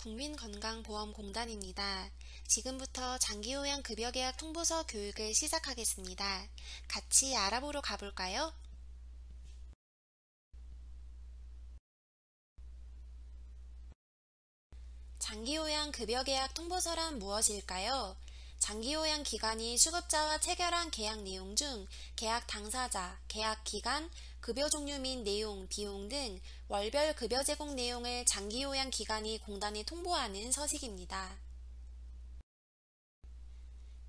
국민건강보험공단입니다. 지금부터 장기요양급여계약 통보서 교육을 시작하겠습니다. 같이 알아보러 가볼까요? 장기요양급여계약 통보서란 무엇일까요? 장기요양 기간이 수급자와 체결한 계약 내용 중 계약 당사자, 계약 기간, 급여 종류 및 내용, 비용 등 월별 급여 제공 내용을 장기요양 기관이 공단에 통보하는 서식입니다.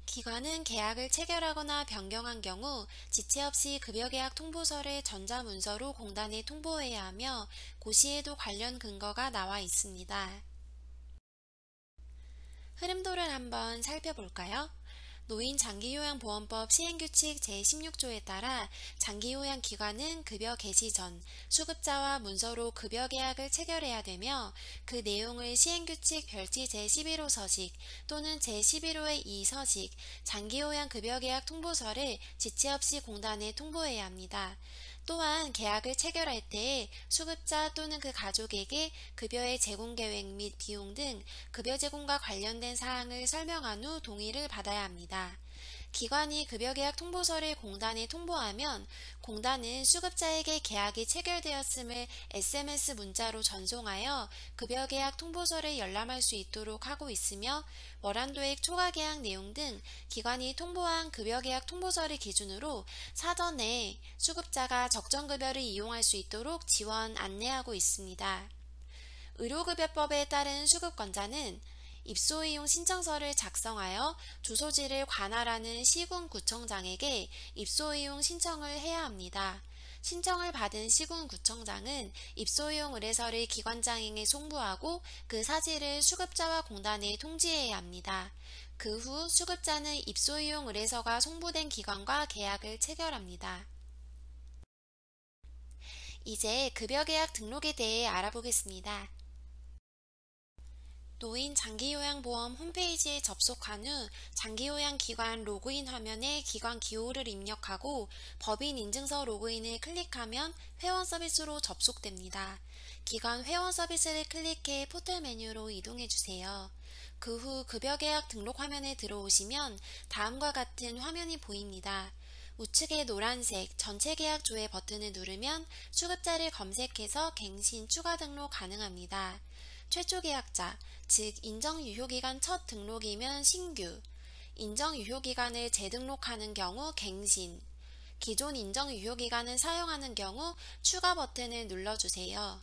기관은 계약을 체결하거나 변경한 경우 지체 없이 급여계약 통보서를 전자문서로 공단에 통보해야 하며 고시에도 관련 근거가 나와 있습니다. 흐름도를 한번 살펴볼까요? 노인장기요양보험법 시행규칙 제16조에 따라 장기요양기관은 급여 개시 전 수급자와 문서로 급여계약을 체결해야 되며 그 내용을 시행규칙 별지 제11호 서식 또는 제11호의 2서식 장기요양급여계약 통보서를 지체 없이 공단에 통보해야 합니다. 또한 계약을 체결할 때 수급자 또는 그 가족에게 급여의 제공 계획 및 비용 등 급여 제공과 관련된 사항을 설명한 후 동의를 받아야 합니다. 기관이 급여계약 통보서를 공단에 통보하면 공단은 수급자에게 계약이 체결되었음을 SMS 문자로 전송하여 급여계약 통보서를 열람할 수 있도록 하고 있으며 월한도액 초과계약 내용 등 기관이 통보한 급여계약 통보서를 기준으로 사전에 수급자가 적정급여를 이용할 수 있도록 지원 안내하고 있습니다. 의료급여법에 따른 수급권자는 입소이용 신청서를 작성하여 주소지를 관할하는 시군구청장에게 입소이용 신청을 해야 합니다. 신청을 받은 시군구청장은 입소이용 의뢰서를 기관장에게 송부하고 그 사실을 수급자와 공단에 통지해야 합니다. 그 후 수급자는 입소이용 의뢰서가 송부된 기관과 계약을 체결합니다. 이제 급여계약 등록에 대해 알아보겠습니다. 노인 장기요양보험 홈페이지에 접속한 후 장기요양기관 로그인 화면에 기관 기호를 입력하고 법인 인증서 로그인을 클릭하면 회원 서비스로 접속됩니다. 기관 회원 서비스를 클릭해 포털 메뉴로 이동해 주세요. 그 후 급여계약 등록 화면에 들어오시면 다음과 같은 화면이 보입니다. 우측의 노란색 전체 계약 조회 버튼을 누르면 수급자를 검색해서 갱신 추가 등록 가능합니다. 최초 계약자, 즉 인정유효기간 첫 등록이면 신규, 인정유효기간을 재등록하는 경우 갱신, 기존 인정유효기간을 사용하는 경우 추가 버튼을 눌러주세요.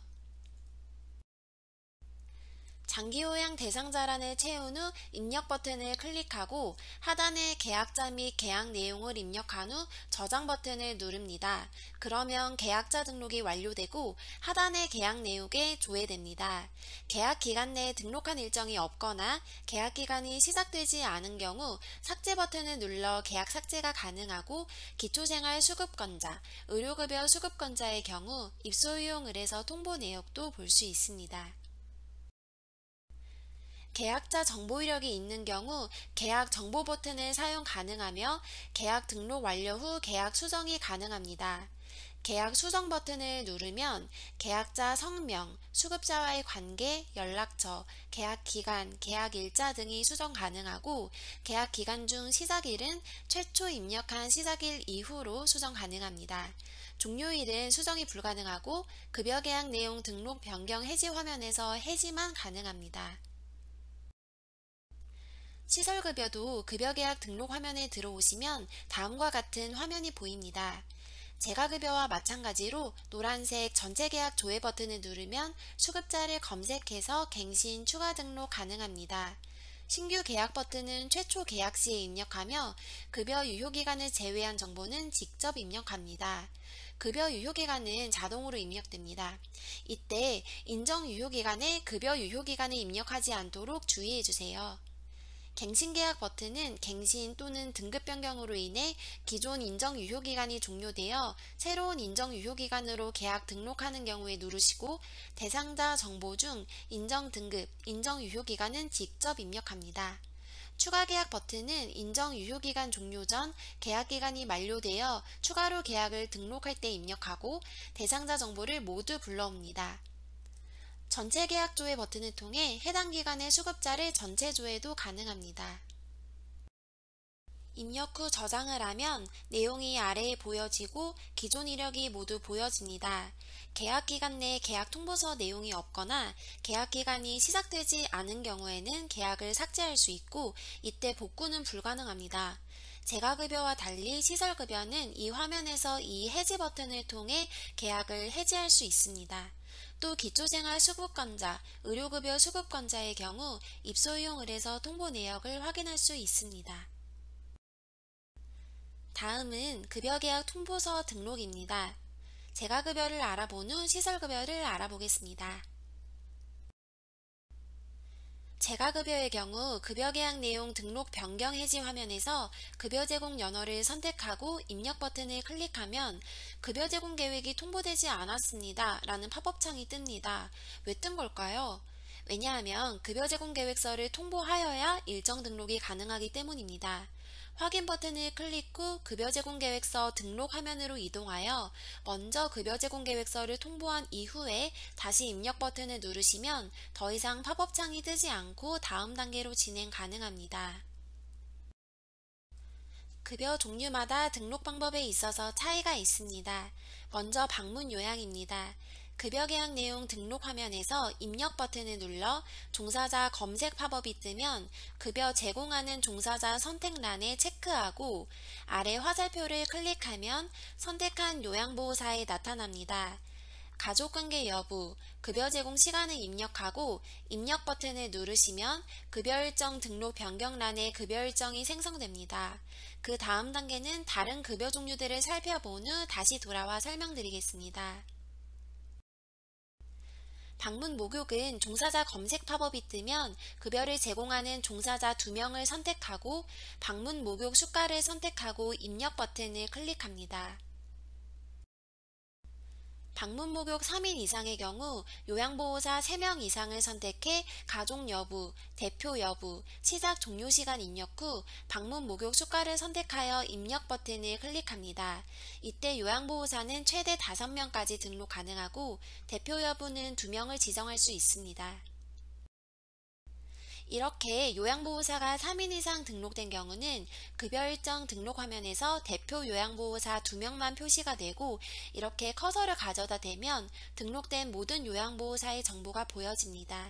장기요양 대상자란을 채운 후 입력 버튼을 클릭하고 하단에 계약자 및 계약 내용을 입력한 후 저장 버튼을 누릅니다. 그러면 계약자 등록이 완료되고 하단의 계약 내용에 조회됩니다. 계약 기간 내에 등록한 일정이 없거나 계약 기간이 시작되지 않은 경우 삭제 버튼을 눌러 계약 삭제가 가능하고 기초생활 수급권자, 의료급여 수급권자의 경우 입소이용 의뢰서 통보 내역도 볼 수 있습니다. 계약자 정보 이력이 있는 경우 계약 정보 버튼을 사용 가능하며 계약 등록 완료 후 계약 수정이 가능합니다. 계약 수정 버튼을 누르면 계약자 성명, 수급자와의 관계, 연락처, 계약 기간, 계약 일자 등이 수정 가능하고 계약 기간 중 시작일은 최초 입력한 시작일 이후로 수정 가능합니다. 종료일은 수정이 불가능하고 급여계약 내용 등록 변경 해지 화면에서 해지만 가능합니다. 시설급여도 급여계약 등록 화면에 들어오시면 다음과 같은 화면이 보입니다. 재가급여와 마찬가지로 노란색 전체계약 조회 버튼을 누르면 수급자를 검색해서 갱신 추가 등록 가능합니다. 신규 계약 버튼은 최초 계약 시에 입력하며 급여 유효기간을 제외한 정보는 직접 입력합니다. 급여 유효기간은 자동으로 입력됩니다. 이때 인정 유효기간에 급여 유효기간을 입력하지 않도록 주의해주세요. 갱신계약 버튼은 갱신 또는 등급 변경으로 인해 기존 인정 유효기간이 종료되어 새로운 인정 유효기간으로 계약 등록하는 경우에 누르시고 대상자 정보 중 인정 등급, 인정 유효기간은 직접 입력합니다. 추가 계약 버튼은 인정 유효기간 종료 전 계약기간이 만료되어 추가로 계약을 등록할 때 입력하고 대상자 정보를 모두 불러옵니다. 전체 계약 조회 버튼을 통해 해당 기간의 수급자를 전체 조회도 가능합니다. 입력 후 저장을 하면 내용이 아래에 보여지고 기존 이력이 모두 보여집니다. 계약 기간 내 계약 통보서 내용이 없거나 계약 기간이 시작되지 않은 경우에는 계약을 삭제할 수 있고 이때 복구는 불가능합니다. 재가급여와 달리 시설급여는 이 화면에서 이 해지 버튼을 통해 계약을 해지할 수 있습니다. 또 기초생활 수급권자, 의료급여 수급권자의 경우 입소이용 을에서 통보 내역을 확인할 수 있습니다. 다음은 급여계약 통보서 등록입니다. 재가급여를 알아본 후 시설급여를 알아보겠습니다. 재가급여의 경우 급여계약 내용 등록 변경 해지 화면에서 급여 제공 연월을 선택하고 입력 버튼을 클릭하면 급여 제공 계획이 통보되지 않았습니다 라는 팝업창이 뜹니다. 왜 뜬 걸까요? 왜냐하면 급여 제공 계획서를 통보하여야 일정 등록이 가능하기 때문입니다. 확인 버튼을 클릭 후 급여 제공 계획서 등록 화면으로 이동하여 먼저 급여 제공 계획서를 통보한 이후에 다시 입력 버튼을 누르시면 더 이상 팝업창이 뜨지 않고 다음 단계로 진행 가능합니다. 급여 종류마다 등록 방법에 있어서 차이가 있습니다. 먼저 방문 요약입니다. 급여 계약 내용 등록 화면에서 입력 버튼을 눌러 종사자 검색 팝업이 뜨면 급여 제공하는 종사자 선택란에 체크하고 아래 화살표를 클릭하면 선택한 요양보호사에 나타납니다. 가족관계 여부, 급여 제공 시간을 입력하고 입력 버튼을 누르시면 급여 일정 등록 변경란에 급여 일정이 생성됩니다. 그 다음 단계는 다른 급여 종류들을 살펴본 후 다시 돌아와 설명드리겠습니다. 방문 목욕은 종사자 검색 팝업이 뜨면 급여를 제공하는 종사자 2명을 선택하고 방문 목욕 수가를 선택하고 입력 버튼을 클릭합니다. 방문 목욕 3인 이상의 경우 요양보호사 3명 이상을 선택해 가족 여부, 대표 여부, 시작 종료 시간 입력 후 방문 목욕 수가를 선택하여 입력 버튼을 클릭합니다. 이때 요양보호사는 최대 5명까지 등록 가능하고 대표 여부는 2명을 지정할 수 있습니다. 이렇게 요양보호사가 3인 이상 등록된 경우는 급여 일정 등록 화면에서 대표 요양보호사 2명만 표시가 되고 이렇게 커서를 가져다 대면 등록된 모든 요양보호사의 정보가 보여집니다.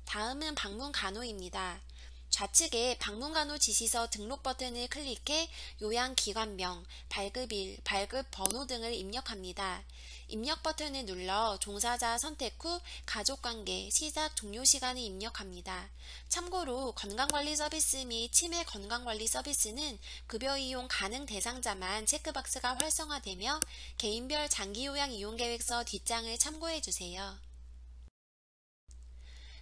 다음은 방문간호입니다. 좌측에 방문간호 지시서 등록 버튼을 클릭해 요양기관명, 발급일, 발급 번호 등을 입력합니다. 입력 버튼을 눌러 종사자 선택 후 가족관계, 시작 종료 시간을 입력합니다. 참고로 건강관리 서비스 및 치매 건강관리 서비스는 급여 이용 가능 대상자만 체크박스가 활성화되며 개인별 장기요양 이용계획서 뒷장을 참고해주세요.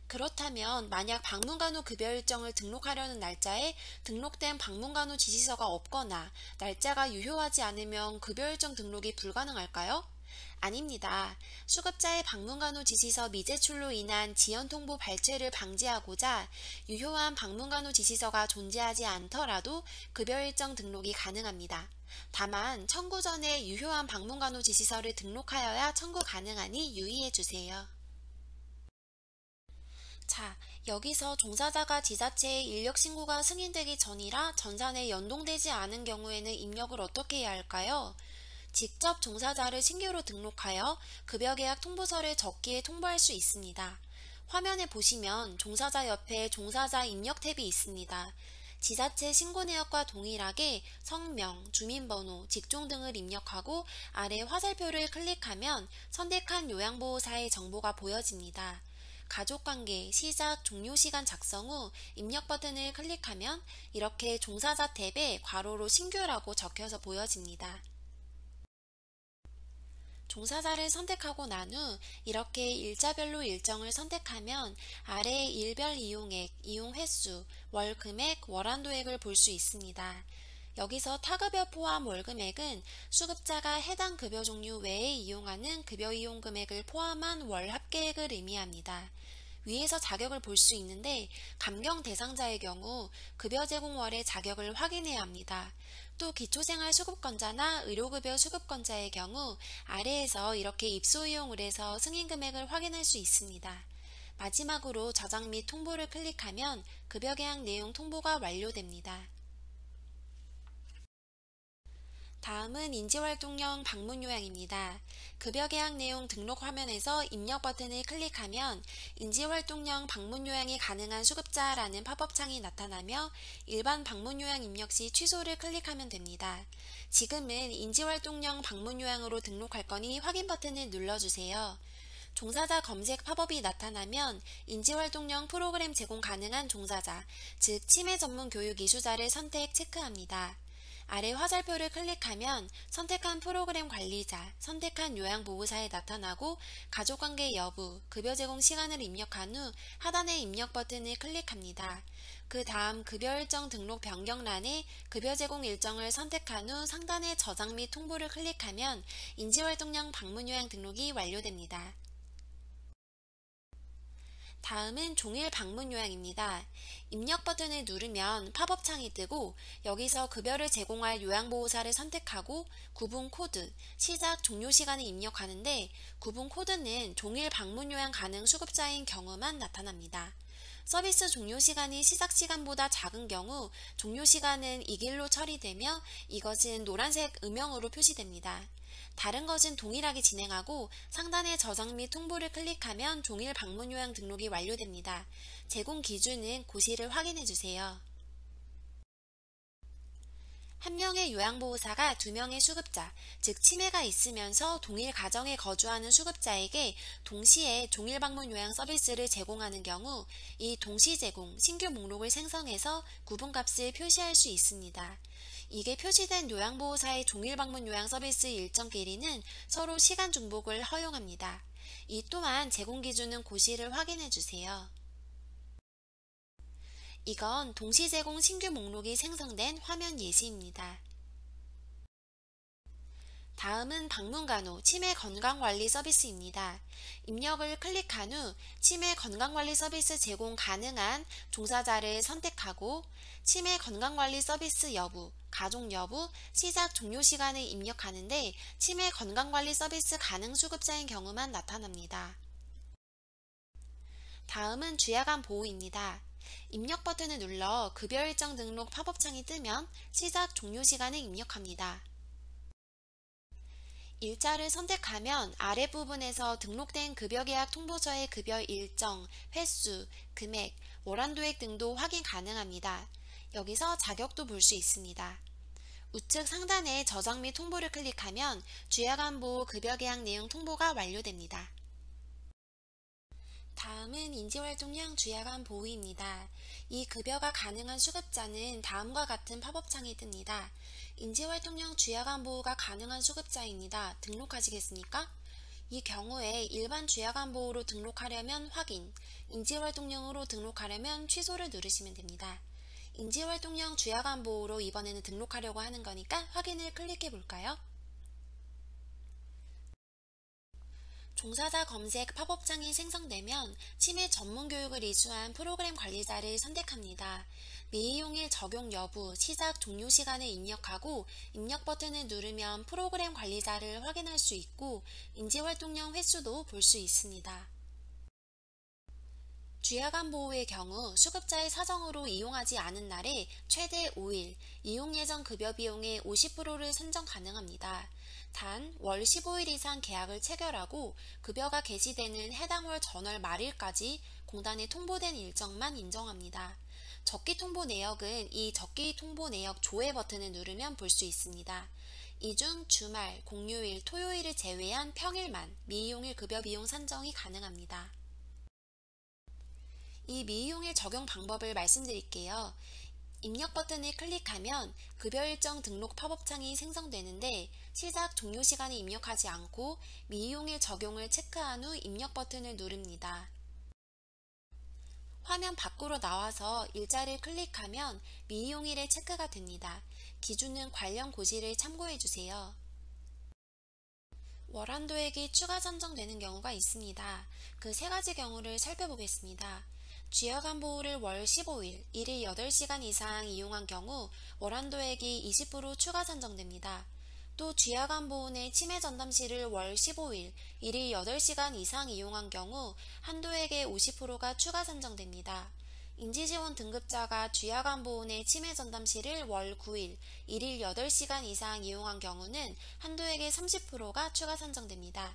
그렇다면 만약 방문간호 급여 일정을 등록하려는 날짜에 등록된 방문간호 지시서가 없거나 날짜가 유효하지 않으면 급여 일정 등록이 불가능할까요? 아닙니다. 수급자의 방문간호 지시서 미제출로 인한 지연통보 발췌를 방지하고자 유효한 방문간호 지시서가 존재하지 않더라도 급여 일정 등록이 가능합니다. 다만 청구 전에 유효한 방문간호 지시서를 등록하여야 청구 가능하니 유의해주세요. 자, 여기서 종사자가 지자체에 인력신고가 승인되기 전이라 전산에 연동되지 않은 경우에는 입력을 어떻게 해야 할까요? 직접 종사자를 신규로 등록하여 급여계약 통보서를 적기에 통보할 수 있습니다. 화면에 보시면 종사자 옆에 종사자 입력 탭이 있습니다. 지자체 신고 내역과 동일하게 성명, 주민번호, 직종 등을 입력하고 아래 화살표를 클릭하면 선택한 요양보호사의 정보가 보여집니다. 가족관계, 시작, 종료시간 작성 후 입력 버튼을 클릭하면 이렇게 종사자 탭에 괄호로 신규라고 적혀서 보여집니다. 종사자를 선택하고 난 후 이렇게 일자별로 일정을 선택하면 아래 일별 이용액, 이용 횟수, 월 금액, 월 한도액을 볼 수 있습니다. 여기서 타급여 포함 월금액은 수급자가 해당 급여 종류 외에 이용하는 급여 이용 금액을 포함한 월 합계액을 의미합니다. 위에서 자격을 볼 수 있는데 감경 대상자의 경우 급여 제공월의 자격을 확인해야 합니다. 또 기초생활수급권자나 의료급여 수급권자의 경우 아래에서 이렇게 입소이용 의뢰서 승인 금액을 확인할 수 있습니다. 마지막으로 저장 및 통보를 클릭하면 급여 계약 내용 통보가 완료됩니다. 다음은 인지활동형 방문 요약입니다. 급여 계약 내용 등록 화면에서 입력 버튼을 클릭하면 인지활동형 방문 요약이 가능한 수급자라는 팝업 창이 나타나며 일반 방문 요약 입력 시 취소를 클릭하면 됩니다. 지금은 인지활동형 방문 요약으로 등록할 거니 확인 버튼을 눌러주세요. 종사자 검색 팝업이 나타나면 인지활동형 프로그램 제공 가능한 종사자, 즉 치매 전문 교육 이수자를 체크합니다. 아래 화살표를 클릭하면 선택한 프로그램 관리자, 선택한 요양보호사에 나타나고 가족관계 여부, 급여 제공 시간을 입력한 후 하단의 입력 버튼을 클릭합니다. 그 다음 급여 일정 등록 변경란에 급여 제공 일정을 선택한 후 상단의 저장 및 통보를 클릭하면 인지활동형 방문 요양 등록이 완료됩니다. 다음은 종일 방문 요약입니다. 입력 버튼을 누르면 팝업 창이 뜨고 여기서 급여를 제공할 요양보호사를 선택하고 구분 코드, 시작 종료 시간을 입력하는데 구분 코드는 종일 방문 요양 가능 수급자인 경우만 나타납니다. 서비스 종료 시간이 시작 시간보다 작은 경우 종료 시간은 이 길로 처리되며 이것은 노란색 음영으로 표시됩니다. 다른 것은 동일하게 진행하고 상단의 저장 및 통보를 클릭하면 종일 방문 요양 등록이 완료됩니다. 제공 기준은 고시를 확인해 주세요. 한 명의 요양보호사가 두 명의 수급자, 즉 치매가 있으면서 동일 가정에 거주하는 수급자에게 동시에 종일 방문 요양 서비스를 제공하는 경우 이 동시 제공, 신규 목록을 생성해서 구분값을 표시할 수 있습니다. 이게 표시된 요양보호사의 종일 방문 요양 서비스 일정 길이는 서로 시간 중복을 허용합니다. 이 또한 제공 기준은 고시를 확인해 주세요. 이건 동시 제공 신규 목록이 생성된 화면 예시입니다. 다음은 방문간호 치매 건강관리 서비스입니다. 입력을 클릭한 후 치매 건강관리 서비스 제공 가능한 종사자를 선택하고 치매 건강관리 서비스 여부, 가족 여부, 시작 종료 시간을 입력하는데 치매 건강관리 서비스 가능 수급자인 경우만 나타납니다. 다음은 주야간 보호입니다. 입력 버튼을 눌러 급여 일정 등록 팝업 창이 뜨면 시작 종료 시간을 입력합니다. 일자를 선택하면 아랫부분에서 등록된 급여계약 통보서의 급여 일정, 횟수, 금액, 월한도액 등도 확인 가능합니다. 여기서 자격도 볼 수 있습니다. 우측 상단에 저장 및 통보를 클릭하면 주야간 보호 급여계약 내용 통보가 완료됩니다. 다음은 인지활동형 주야간 보호입니다. 이 급여가 가능한 수급자는 다음과 같은 팝업 창이 뜹니다. 인지활동형 주야간 보호가 가능한 수급자입니다. 등록하시겠습니까? 이 경우에 일반 주야간 보호로 등록하려면 확인, 인지활동형으로 등록하려면 취소를 누르시면 됩니다. 인지활동형 주야간 보호로 이번에는 등록하려고 하는 거니까 확인을 클릭해 볼까요? 종사자 검색 팝업창이 생성되면 치매 전문 교육을 이수한 프로그램 관리자를 선택합니다. 미이용일 적용 여부, 시작 종료 시간을 입력하고 입력 버튼을 누르면 프로그램 관리자를 확인할 수 있고 인지활동형 횟수도 볼 수 있습니다. 주야간 보호의 경우 수급자의 사정으로 이용하지 않은 날에 최대 5일, 이용 예정 급여 비용의 50%를 산정 가능합니다. 단, 월 15일 이상 계약을 체결하고 급여가 개시되는 해당 월 전월 말일까지 공단에 통보된 일정만 인정합니다. 적기 통보 내역은 이 적기 통보 내역 조회 버튼을 누르면 볼 수 있습니다. 이 중 주말, 공휴일, 토요일을 제외한 평일만 미이용일 급여 비용 산정이 가능합니다. 이 미이용일 적용 방법을 말씀드릴게요. 입력 버튼을 클릭하면 급여 일정 등록 팝업창이 생성되는데 시작 종료 시간을 입력하지 않고 미이용일 적용을 체크한 후 입력 버튼을 누릅니다. 화면 밖으로 나와서 일자를 클릭하면 미이용일에 체크가 됩니다. 기준은 관련 고시를 참고해 주세요. 월 한도액이 추가 산정되는 경우가 있습니다. 그 세 가지 경우를 살펴보겠습니다. 쥐어간 보호를 월 15일, 일일 8시간 이상 이용한 경우 월 한도액이 20% 추가 산정됩니다. 또 쥐어간 보호 내 치매 전담 시를 월 15일, 일일 8시간 이상 이용한 경우 한도액의 50%가 추가 산정됩니다. 인지지원 등급자가 쥐야간 보호 내 치매 전담 시를 월 9일, 일일 8시간 이상 이용한 경우는 한도액의 30%가 추가 산정됩니다.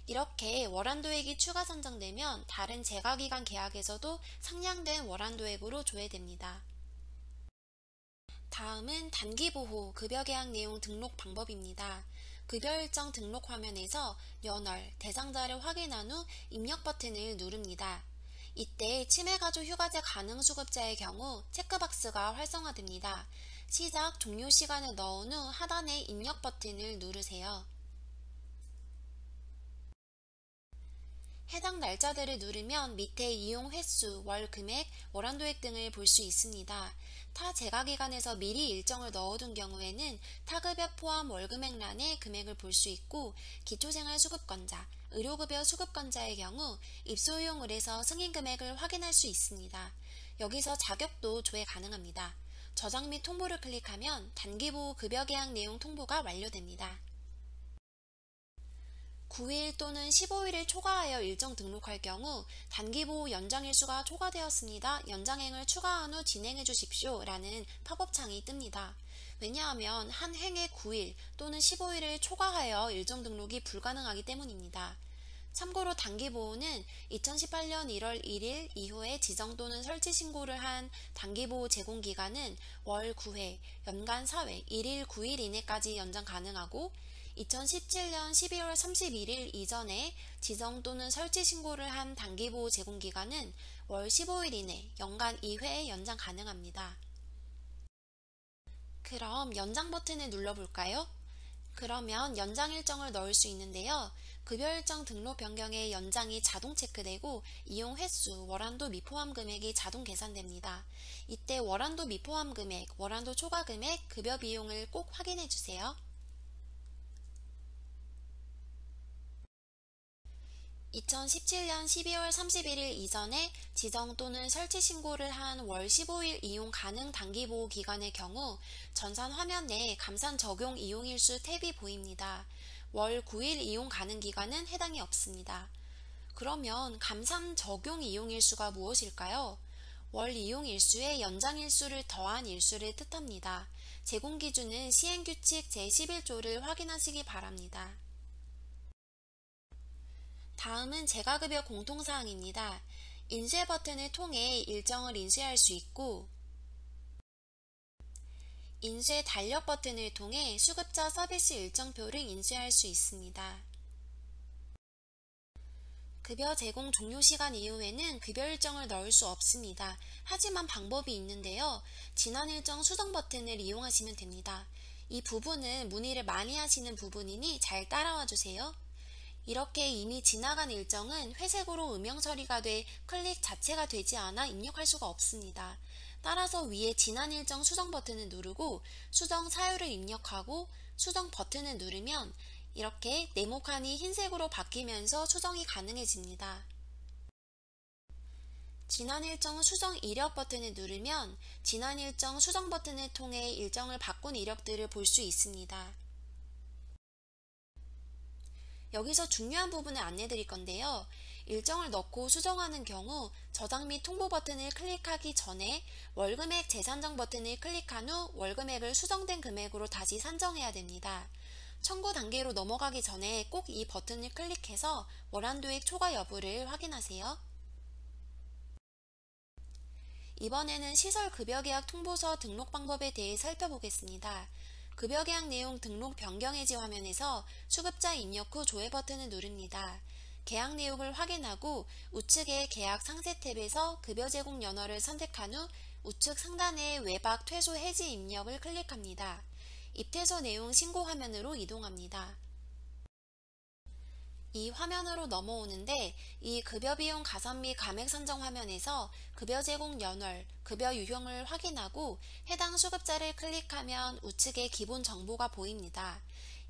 이렇게 월한도액이 추가 산정되면 다른 재가기간 계약에서도 상향된 월한도액으로 조회됩니다. 다음은 단기보호 급여계약 내용 등록 방법입니다. 급여일정 등록 화면에서 연월, 대상자를 확인한 후 입력 버튼을 누릅니다. 이때 치매가족 휴가제 가능 수급자의 경우 체크박스가 활성화됩니다. 시작, 종료 시간을 넣은 후 하단의 입력 버튼을 누르세요. 해당 날짜들을 누르면 밑에 이용 횟수, 월 금액, 월 한도액 등을 볼 수 있습니다. 타 재가기간에서 미리 일정을 넣어둔 경우에는 타급여 포함 월금액란에 금액을 볼 수 있고, 기초생활수급권자, 의료급여 수급권자의 경우 입소용 을에서 승인금액을 확인할 수 있습니다. 여기서 자격도 조회 가능합니다. 저장 및 통보를 클릭하면 단기보호 급여계약 내용 통보가 완료됩니다. 9일 또는 15일을 초과하여 일정 등록할 경우 단기보호 연장일수가 초과되었습니다. 연장행을 추가한 후 진행해 주십시오 라는 팝업창이 뜹니다. 왜냐하면 한 행의 9일 또는 15일을 초과하여 일정 등록이 불가능하기 때문입니다. 참고로 단기보호는 2018년 1월 1일 이후에 지정 또는 설치 신고를 한 단기보호 제공기간은 월 9회, 연간 4회, 1일 9일 이내까지 연장 가능하고, 2017년 12월 31일 이전에 지정 또는 설치 신고를 한 단기보호 제공기간은 월 15일 이내 연간 2회 연장 가능합니다. 그럼 연장 버튼을 눌러볼까요? 그러면 연장 일정을 넣을 수 있는데요. 급여일정 등록 변경에 연장이 자동 체크되고 이용 횟수, 월한도 미포함 금액이 자동 계산됩니다. 이때 월한도 미포함 금액, 월한도 초과 금액, 급여 비용을 꼭 확인해 주세요. 2017년 12월 31일 이전에 지정 또는 설치 신고를 한 월 15일 이용 가능 단기보호 기간의 경우 전산 화면 내 감산 적용 이용일수 탭이 보입니다. 월 9일 이용 가능 기간은 해당이 없습니다. 그러면 감산 적용 이용일수가 무엇일까요? 월 이용일수에 연장일수를 더한 일수를 뜻합니다. 제공기준은 시행규칙 제11조를 확인하시기 바랍니다. 다음은 재가급여 공통사항입니다. 인쇄 버튼을 통해 일정을 인쇄할 수 있고, 인쇄 달력 버튼을 통해 수급자 서비스 일정표를 인쇄할 수 있습니다. 급여 제공 종료 시간 이후에는 급여 일정을 넣을 수 없습니다. 하지만 방법이 있는데요. 지난 일정 수정 버튼을 이용하시면 됩니다. 이 부분은 문의를 많이 하시는 부분이니 잘 따라와 주세요. 이렇게 이미 지나간 일정은 회색으로 음영 처리가 돼 클릭 자체가 되지 않아 입력할 수가 없습니다. 따라서 위에 지난 일정 수정 버튼을 누르고 수정 사유를 입력하고 수정 버튼을 누르면 이렇게 네모칸이 흰색으로 바뀌면서 수정이 가능해집니다. 지난 일정 수정 이력 버튼을 누르면 지난 일정 수정 버튼을 통해 일정을 바꾼 이력들을 볼 수 있습니다. 여기서 중요한 부분을 안내 드릴 건데요. 일정을 넣고 수정하는 경우 저장 및 통보 버튼을 클릭하기 전에 월금액 재산정 버튼을 클릭한 후 월금액을 수정된 금액으로 다시 산정해야 됩니다. 청구 단계로 넘어가기 전에 꼭 이 버튼을 클릭해서 월한도액 초과 여부를 확인하세요. 이번에는 시설급여계약 통보서 등록 방법에 대해 살펴보겠습니다. 급여계약 내용 등록 변경 해지 화면에서 수급자 입력 후 조회 버튼을 누릅니다. 계약 내용을 확인하고 우측의 계약 상세 탭에서 급여 제공 연월을 선택한 후 우측 상단의 외박 퇴소 해지 입력을 클릭합니다. 입퇴소 내용 신고 화면으로 이동합니다. 이 화면으로 넘어오는데 이 급여 비용 가산 및 감액 산정 화면에서 급여 제공 연월, 급여 유형을 확인하고 해당 수급자를 클릭하면 우측에 기본 정보가 보입니다.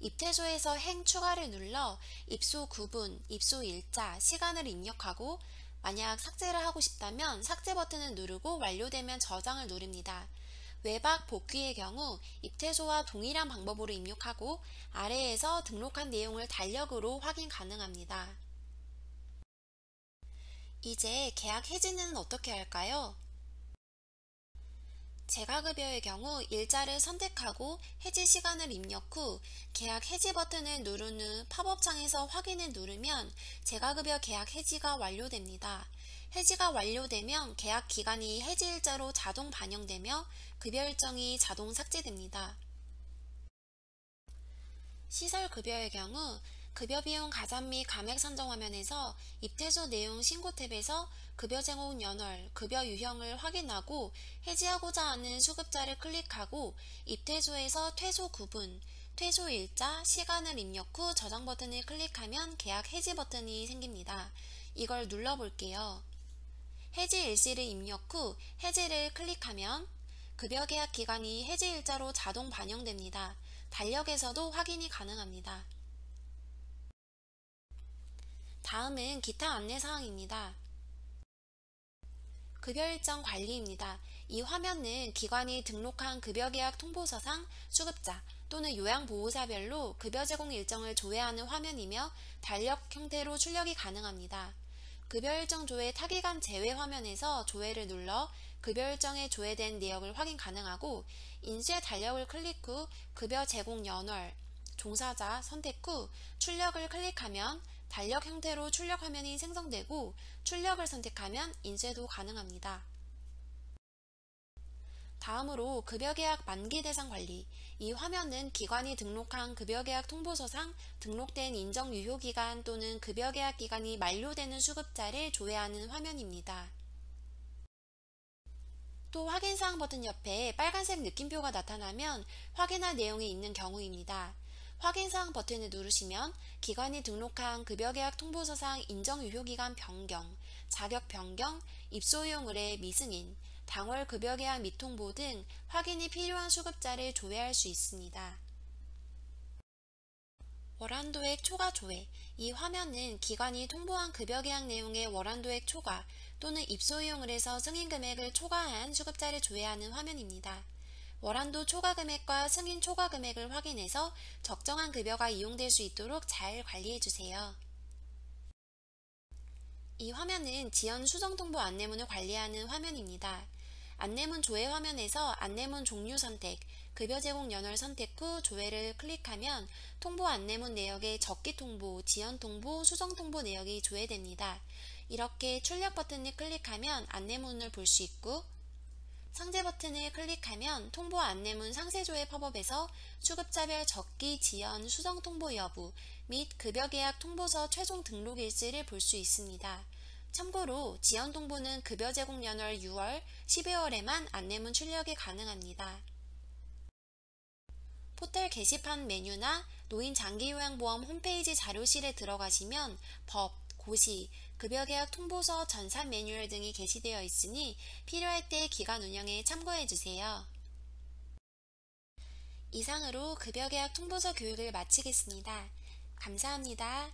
입퇴소에서 행 추가를 눌러 입소 구분, 입소 일자, 시간을 입력하고 만약 삭제를 하고 싶다면 삭제 버튼을 누르고 완료되면 저장을 누릅니다. 외박 복귀의 경우 입퇴소와 동일한 방법으로 입력하고 아래에서 등록한 내용을 달력으로 확인 가능합니다. 이제 계약 해지는 어떻게 할까요? 재가급여의 경우 일자를 선택하고 해지 시간을 입력 후 계약 해지 버튼을 누른 후 팝업창에서 확인을 누르면 재가급여 계약 해지가 완료됩니다. 해지가 완료되면 계약 기간이 해지 일자로 자동 반영되며 급여 일정이 자동 삭제됩니다. 시설급여의 경우 급여비용 가산 및 감액 산정 화면에서 입퇴소 내용 신고 탭에서 급여 제공 연월, 급여 유형을 확인하고 해지하고자 하는 수급자를 클릭하고 입퇴소에서 퇴소 구분, 퇴소 일자, 시간을 입력 후 저장 버튼을 클릭하면 계약 해지 버튼이 생깁니다. 이걸 눌러볼게요. 해지 일시를 입력 후 해지를 클릭하면 급여 계약 기간이 해지 일자로 자동 반영됩니다. 달력에서도 확인이 가능합니다. 다음은 기타 안내사항입니다. 급여 일정 관리입니다. 이 화면은 기관이 등록한 급여계약 통보서상 수급자 또는 요양보호사별로 급여 제공 일정을 조회하는 화면이며 달력 형태로 출력이 가능합니다. 급여 일정 조회 타기간 제외 화면에서 조회를 눌러 급여 일정에 조회된 내역을 확인 가능하고 인쇄 달력을 클릭 후 급여 제공 연월, 종사자 선택 후 출력을 클릭하면 달력 형태로 출력 화면이 생성되고 출력을 선택하면 인쇄도 가능합니다. 다음으로 급여계약 만기 대상 관리. 이 화면은 기관이 등록한 급여계약 통보서상 등록된 인정 유효기간 또는 급여계약 기간이 만료되는 수급자를 조회하는 화면입니다. 또 확인사항 버튼 옆에 빨간색 느낌표가 나타나면 확인할 내용이 있는 경우입니다. 확인사항 버튼을 누르시면 기관이 등록한 급여계약 통보서상 인정유효기간 변경, 자격 변경, 입소용 의뢰 미승인, 당월 급여계약 미통보 등 확인이 필요한 수급자를 조회할 수 있습니다. 월한도액 초과 조회. 이 화면은 기관이 통보한 급여계약 내용의 월한도액 초과 또는 입소이용을 해서 승인 금액을 초과한 수급자를 조회하는 화면입니다. 월한도 초과 금액과 승인 초과 금액을 확인해서 적정한 급여가 이용될 수 있도록 잘 관리해주세요. 이 화면은 지연 수정 통보 안내문을 관리하는 화면입니다. 안내문 조회 화면에서 안내문 종류 선택, 급여 제공 연월 선택 후 조회를 클릭하면 통보 안내문 내역의 적기 통보, 지연 통보, 수정 통보 내역이 조회됩니다. 이렇게 출력 버튼을 클릭하면 안내문을 볼 수 있고 상세 버튼을 클릭하면 통보 안내문 상세 조회 팝업에서 수급자별 적기, 지연, 수정 통보 여부 및 급여계약 통보서 최종 등록 일지를 볼 수 있습니다. 참고로 지연 통보는 급여 제공 연월 6월, 12월에만 안내문 출력이 가능합니다. 포털 게시판 메뉴나 노인장기요양보험 홈페이지 자료실에 들어가시면 법, 고시, 급여계약 통보서 전산 매뉴얼 등이 게시되어 있으니 필요할 때 기관 운영에 참고해주세요. 이상으로 급여계약 통보서 교육을 마치겠습니다. 감사합니다.